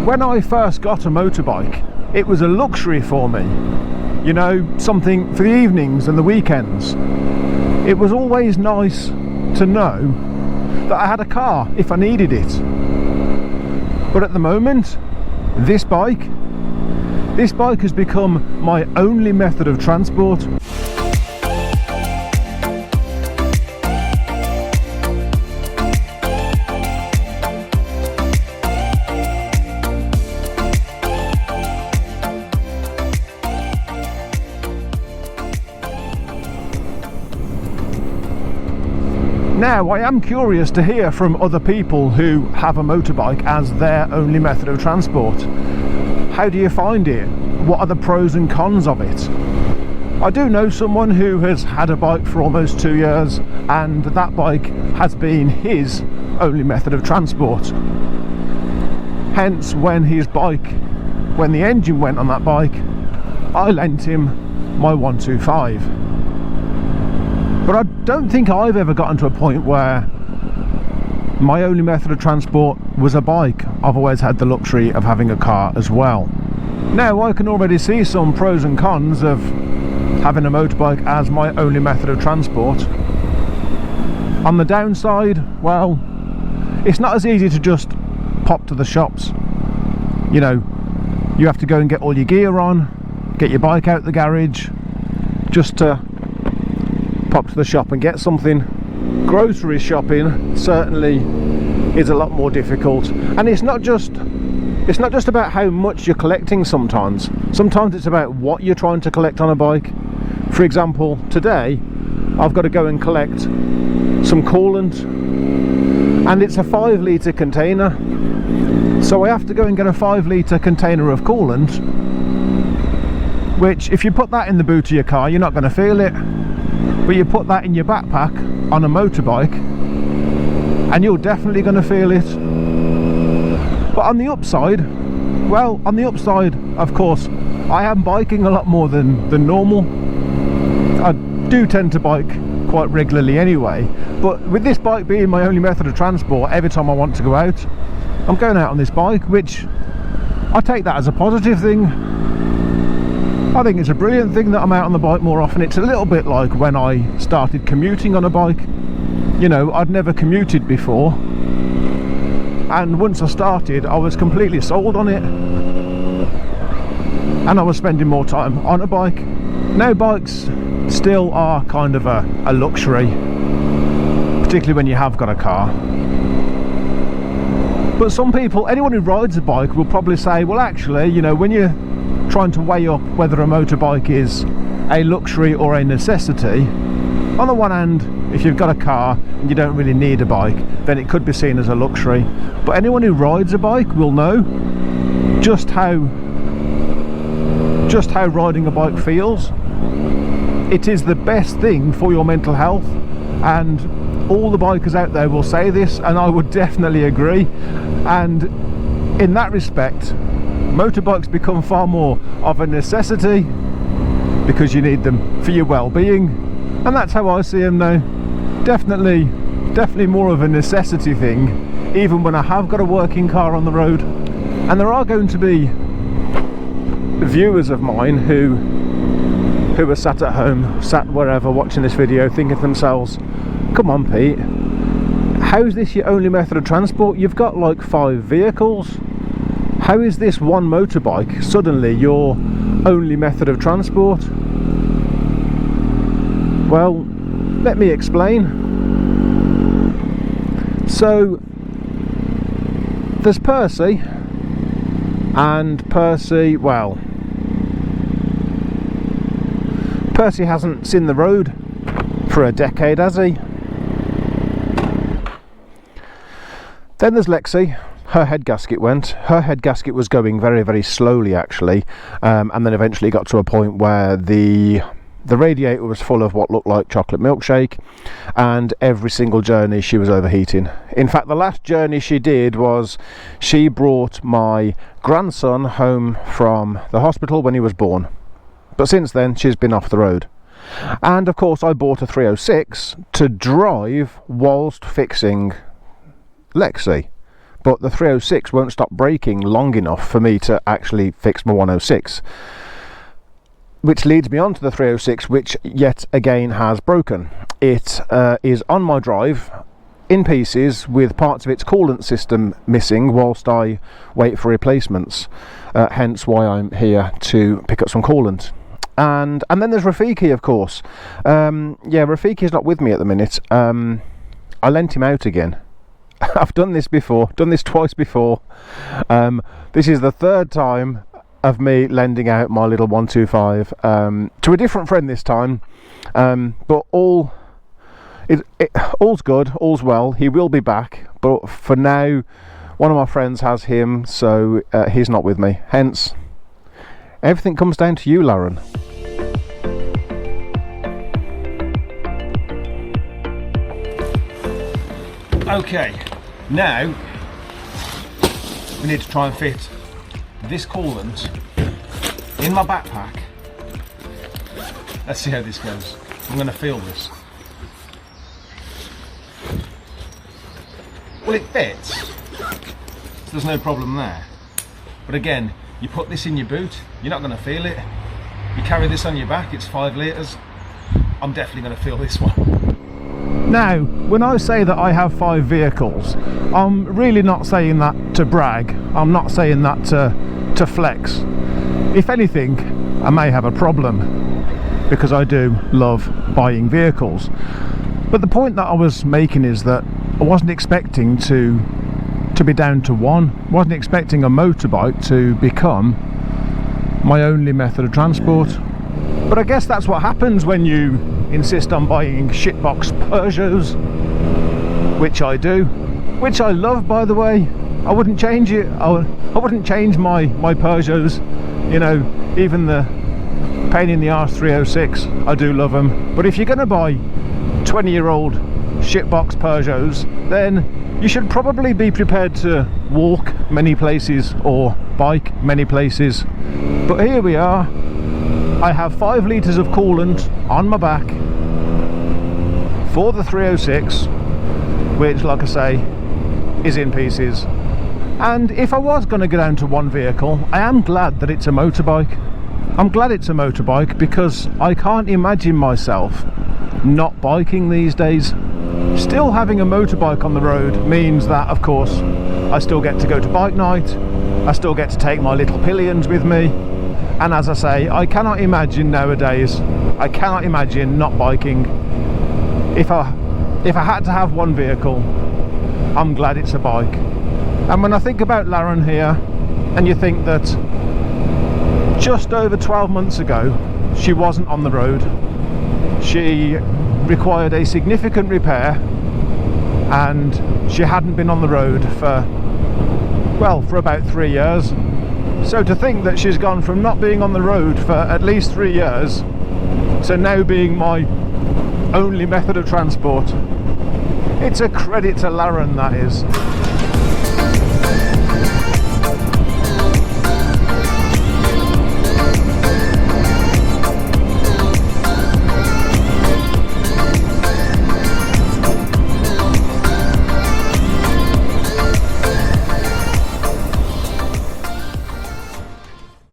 When I first got a motorbike, it was a luxury for me, you know, something for the evenings and the weekends. It was always nice to know that I had a car if I needed it. But at the moment, this bike has become my only method of transport. Now, I am curious to hear from other people who have a motorbike as their only method of transport. How do you find it? What are the pros and cons of it? I do know someone who has had a bike for almost 2 years, and that bike has been his only method of transport. Hence, when the engine went on that bike, I lent him my 125. But I don't think I've ever gotten to a point where my only method of transport was a bike. I've always had the luxury of having a car as well. Now, I can already see some pros and cons of having a motorbike as my only method of transport. On the downside, well, it's not as easy to just pop to the shops. You know, you have to go and get all your gear on, get your bike out the garage, just to pop to the shop and get something. Grocery shopping certainly is a lot more difficult, and it's not just about how much you're collecting. Sometimes it's about what you're trying to collect on a bike. For example, today I've got to go and collect some coolant, and it's a 5 litre container, so I have to go and get a 5 litre container of coolant, which if you put that in the boot of your car, you're not going to feel it. But you put that in your backpack on a motorbike and you're definitely going to feel it. But on the upside, well, of course, I am biking a lot more than normal. I do tend to bike quite regularly anyway, but with this bike being my only method of transport, every time I want to go out, I'm going out on this bike, which I take that as a positive thing. I think it's a brilliant thing that I'm out on the bike more often. It's a little bit like when I started commuting on a bike. You know, I'd never commuted before, and once I started, I was completely sold on it, and I was spending more time on a bike. Now, bikes still are kind of a luxury, particularly when you have got a car. But some people, anyone who rides a bike, will probably say, well, actually, you know, when you're trying to weigh up whether a motorbike is a luxury or a necessity, on the one hand, if you've got a car and you don't really need a bike, then it could be seen as a luxury. But anyone who rides a bike will know just how riding a bike feels. It is the best thing for your mental health, and all the bikers out there will say this, and I would definitely agree. And in that respect, motorbikes become far more of a necessity because you need them for your well-being, and that's how I see them now. Definitely more of a necessity thing, even when I have got a working car on the road. And there are going to be viewers of mine who are sat at home, sat wherever, watching this video, thinking to themselves, come on Pete, how's this your only method of transport? You've got like 5 vehicles. How is this one motorbike suddenly your only method of transport? Well, let me explain. So, there's Percy, and Percy, well, Percy hasn't seen the road for a decade, has he? Then there's Lexi. Her head gasket went. Her head gasket was going very, very slowly actually, and then eventually got to a point where the radiator was full of what looked like chocolate milkshake, and every single journey she was overheating. In fact, the last journey she did was she brought my grandson home from the hospital when he was born, but since then she's been off the road. And of course I bought a 306 to drive whilst fixing Lexi. but the 306 won't stop braking long enough for me to actually fix my 106. Which leads me on to the 306, which yet again has broken. It is on my drive in pieces with parts of its coolant system missing whilst I wait for replacements, hence why I'm here to pick up some coolant. And then there's Rafiki, of course. Yeah, Rafiki's not with me at the minute. I lent him out again. I've done this before, done this twice before. This is the third time of me lending out my little 125 to a different friend this time, but all's good, all's well. He will be back, but for now one of my friends has him, so he's not with me, hence everything comes down to you, Lauren. Okay, now we need to try and fit this coolant in my backpack. Let's see how this goes. I'm going to feel this. Well, it fits, so there's no problem there. But again, you put this in your boot, you're not going to feel it. You carry this on your back, it's 5 litres. I'm definitely going to feel this one. Now, when I say that I have 5 vehicles, I'm really not saying that to brag. I'm not saying that to flex. If anything, I may have a problem, because I do love buying vehicles. But the point that I was making is that I wasn't expecting to be down to one. Wasn't expecting a motorbike to become my only method of transport. But I guess that's what happens when you insist on buying shitbox Peugeots, which I do, which I love, by the way. I wouldn't change it. I wouldn't change my Peugeots, you know, even the pain in the arse 306. I do love them. But if you're going to buy 20-year-old shitbox Peugeots, then you should probably be prepared to walk many places or bike many places. But here we are. I have 5 litres of coolant on my back for the 306, which, like I say, is in pieces. And if I was going to go down to one vehicle, I am glad that it's a motorbike. I'm glad it's a motorbike, because I can't imagine myself not biking these days. Still having a motorbike on the road means that, of course, I still get to go to bike night, I still get to take my little pillions with me, and as I say, I cannot imagine nowadays, I cannot imagine not biking. If I had to have one vehicle, I'm glad it's a bike. And when I think about Lauren here, and you think that just over 12 months ago she wasn't on the road, she required a significant repair, and she hadn't been on the road for about 3 years. So to think that she's gone from not being on the road for at least 3 years to now being my only method of transport, it's a credit to Lauren, that is.